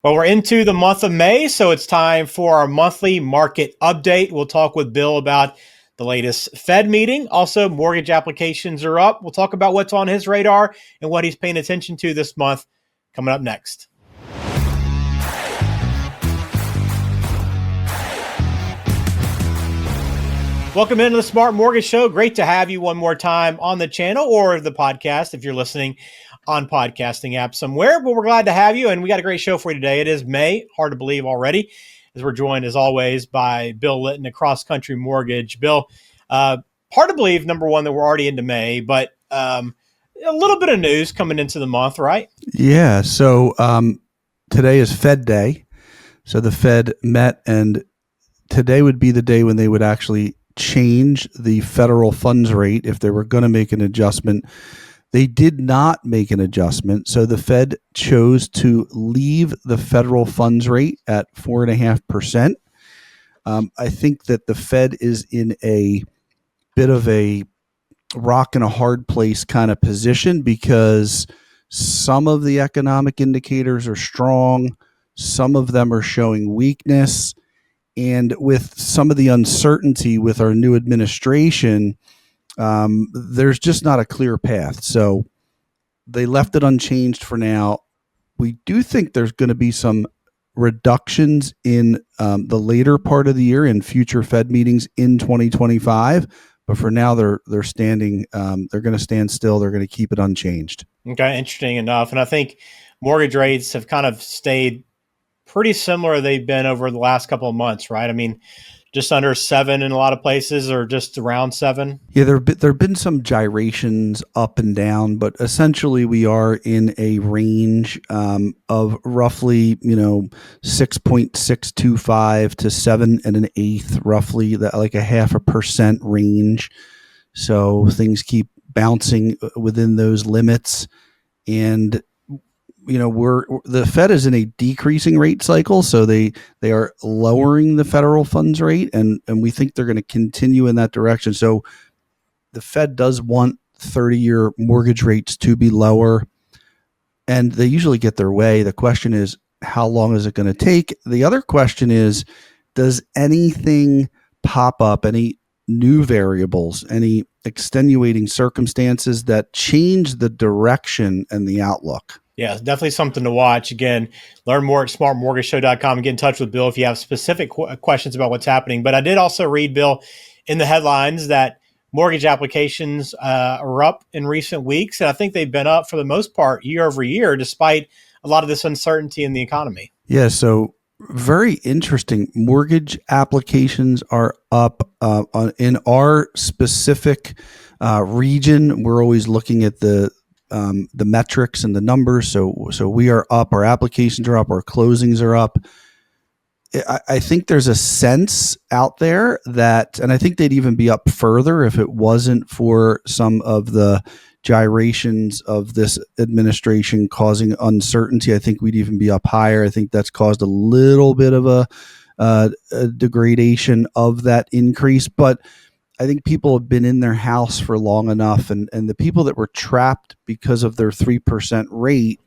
Well, we're into the month of May, so it's time for our monthly market update. We'll talk with Bill about the latest Fed meeting. Also, mortgage applications are up. We'll talk about what's on his radar and what he's paying attention to this month coming up next. Welcome into the Smart Mortgage Show. Great to have you one more time on the channel or the podcast if you're listening on podcasting app somewhere. But we're glad to have you, and we got a great show for you today. It is May, hard to believe already, as we're joined as always by Bill Litton at Cross Country Mortgage. Bill, hard to believe, number one, that we're already into May, but a little bit of news coming into the month, right? Yeah. So today is Fed Day. So the Fed met, and today would be the day when they would actually change the federal funds rate if they were going to make an adjustment. They did not make an adjustment. So the Fed chose to leave the federal funds rate at 4.5%. I think that the Fed is in a bit of a rock and a hard place kind of position because some of the economic indicators are strong. Some of them are showing weakness. And with some of the uncertainty with our new administration, there's just not a clear path. So they left it unchanged for now. We do think there's going to be some reductions in the later part of the year in future Fed meetings in 2025. But for now, they're standing. They're going to stand still. They're going to keep it unchanged. Okay, interesting enough. And I think mortgage rates have kind of stayed pretty similar they've been over the last couple of months, right? I mean, just under 7 in a lot of places, or just around 7. Yeah, there have been some gyrations up and down, but essentially we are in a range of roughly 6.625 to 7.125, roughly that like a 0.5% range. So things keep bouncing within those limits, and the Fed is in a decreasing rate cycle, so they are lowering the federal funds rate, and we think they're going to continue in that direction. So the Fed does want 30-year mortgage rates to be lower, and they usually get their way. The question is, how long is it going to take? The other question is, does anything pop up, any new variables, any extenuating circumstances that change the direction and the outlook? Yeah, it's definitely something to watch. Again, learn more at smartmortgageshow.com and get in touch with Bill if you have specific questions about what's happening. But I did also read, Bill, in the headlines that mortgage applications are up in recent weeks. And I think they've been up for the most part year over year, despite a lot of this uncertainty in the economy. Yeah, so very interesting. Mortgage applications are up in our specific region. We're always looking at the metrics and the numbers. So we are up. Our applications are up. Our closings are up. I think there's a sense out there that, and I think they'd even be up further if it wasn't for some of the gyrations of this administration causing uncertainty. I think we'd even be up higher. I think that's caused a little bit of a degradation of that increase, but I think people have been in their house for long enough, and the people that were trapped because of their 3% rate,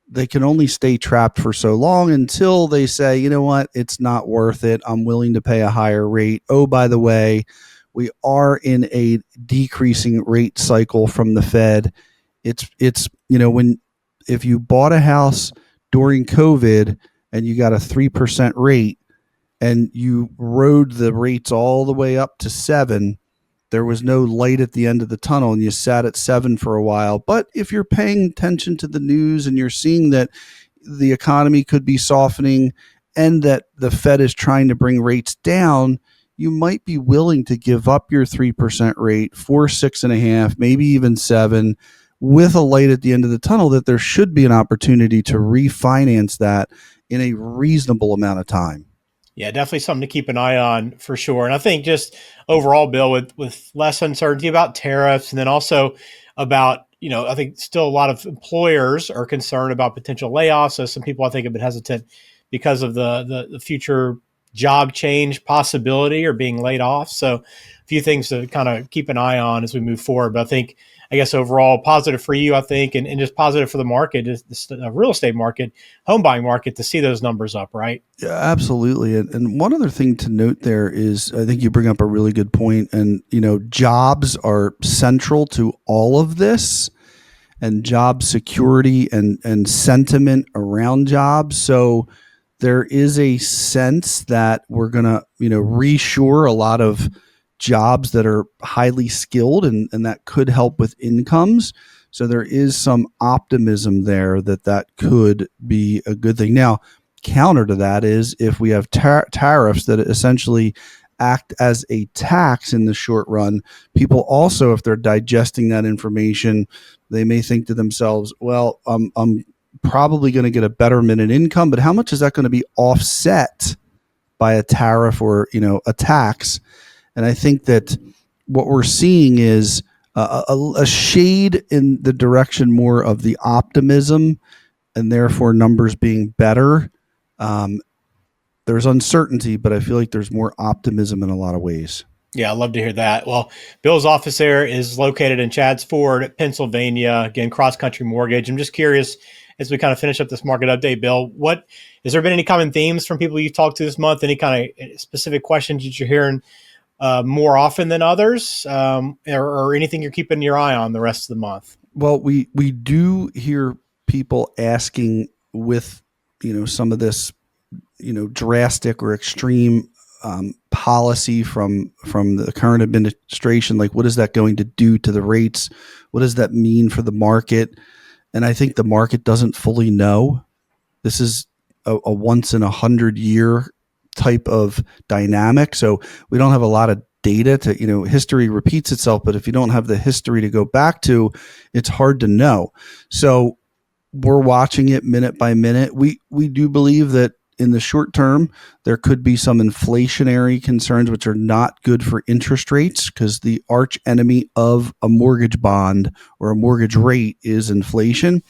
they can only stay trapped for so long until they say, you know what, it's not worth it. I'm willing to pay a higher rate. Oh, by the way, we are in a decreasing rate cycle from the Fed. It's if you bought a house during COVID and you got a 3% rate, and you rode the rates all the way up to 7, there was no light at the end of the tunnel, and you sat at 7 for a while. But if you're paying attention to the news and you're seeing that the economy could be softening and that the Fed is trying to bring rates down, you might be willing to give up your 3% rate for 6.5, maybe even 7, with a light at the end of the tunnel that there should be an opportunity to refinance that in a reasonable amount of time. Yeah, definitely something to keep an eye on for sure. And I think just overall, Bill, with less uncertainty about tariffs, and then also about, I think still a lot of employers are concerned about potential layoffs. So some people I think have been hesitant because of the future job change possibility or being laid off. So a few things to kind of keep an eye on as we move forward. But I guess overall positive for you, I think, and just positive for the market, is the real estate market, home buying market, to see those numbers up, right? Yeah, absolutely. And one other thing to note there is, I think you bring up a really good point. And, jobs are central to all of this, and job security and sentiment around jobs. So there is a sense that we're going to, reshore a lot of jobs that are highly skilled, and that could help with incomes. So there is some optimism there that could be a good thing. Now, counter to that is if we have tariffs that essentially act as a tax in the short run, people also, if they're digesting that information, they may think to themselves, well, I'm probably going to get a betterment in income, but how much is that going to be offset by a tariff or, a tax? And I think that what we're seeing is a shade in the direction more of the optimism, and therefore numbers being better. There's uncertainty, but I feel like there's more optimism in a lot of ways. Yeah, I'd love to hear that. Well, Bill's office there is located in Chadds Ford, Pennsylvania. Again, Cross Country Mortgage. I'm just curious, as we kind of finish up this market update, Bill, has there been any common themes from people you've talked to this month? Any kind of specific questions that you're hearing more often than others, or anything you're keeping your eye on the rest of the month? Well, we do hear people asking with, some of this, drastic or extreme policy from the current administration, like what is that going to do to the rates? What does that mean for the market? And I think the market doesn't fully know. This is a once in 100-year type of dynamic. So we don't have a lot of data to, history repeats itself, but if you don't have the history to go back to, it's hard to know. So we're watching it minute by minute. We do believe that in the short term, there could be some inflationary concerns, which are not good for interest rates, because the arch enemy of a mortgage bond or a mortgage rate is inflation.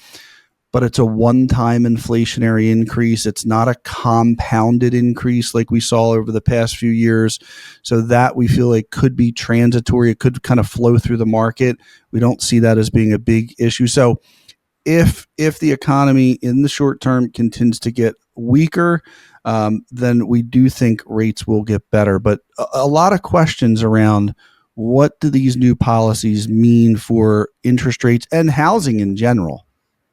But it's a one-time inflationary increase. It's not a compounded increase like we saw over the past few years. So that we feel like could be transitory. It could kind of flow through the market. We don't see that as being a big issue. So if the economy in the short term continues to get weaker, then we do think rates will get better. But a lot of questions around what do these new policies mean for interest rates and housing in general.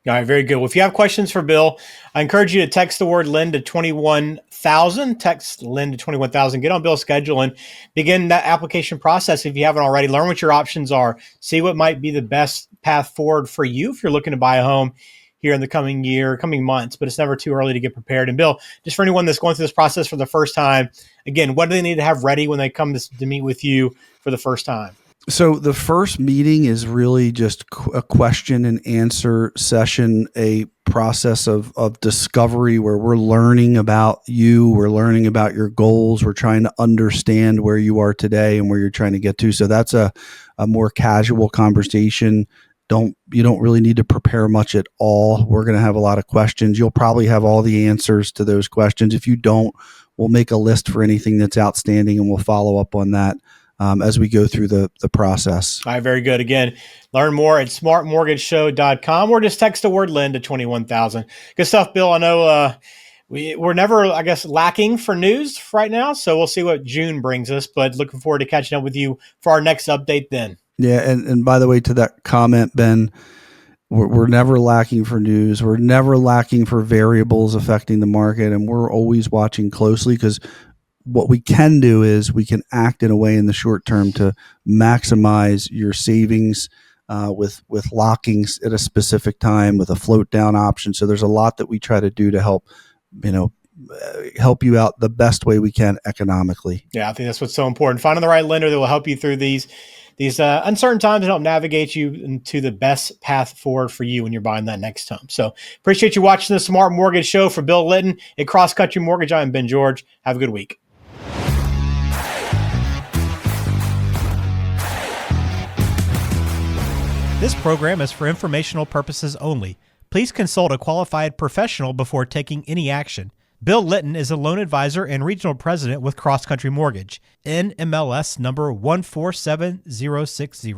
All right, very good. Well, if you have questions for Bill, I encourage you to text the word Lynn to 21,000. Text Lynn to 21,000. Get on Bill's schedule and begin that application process if you haven't already. Learn what your options are. See what might be the best path forward for you if you're looking to buy a home here in the coming months. But it's never too early to get prepared. And Bill, just for anyone that's going through this process for the first time, again, what do they need to have ready when they come to meet with you for the first time? So the first meeting is really just a question and answer session, a process of discovery where we're learning about you, we're learning about your goals, we're trying to understand where you are today and where you're trying to get to. So that's a more casual conversation. You don't really need to prepare much at all. We're going to have a lot of questions. You'll probably have all the answers to those questions. If you don't, we'll make a list for anything that's outstanding and we'll follow up on that as we go through the process. All right, very good. Again, learn more at smartmortgageshow.com or just text the word Lynn to 21,000. Good stuff, Bill. I know we're never, I guess, lacking for news right now, so we'll see what June brings us, but looking forward to catching up with you for our next update then. Yeah, and by the way, to that comment, Ben, we're never lacking for news. We're never lacking for variables affecting the market, and we're always watching closely because what we can do is we can act in a way in the short term to maximize your savings with lockings at a specific time with a float down option. So there's a lot that we try to do to help you out the best way we can economically. Yeah, I think that's what's so important. Finding the right lender that will help you through these uncertain times and help navigate you into the best path forward for you when you're buying that next home. So appreciate you watching the Smart Mortgage Show. For Bill Litton at Cross Country Mortgage, I'm Ben George. Have a good week. This program is for informational purposes only. Please consult a qualified professional before taking any action. Bill Litton is a loan advisor and regional president with Cross Country Mortgage, NMLS number 147060.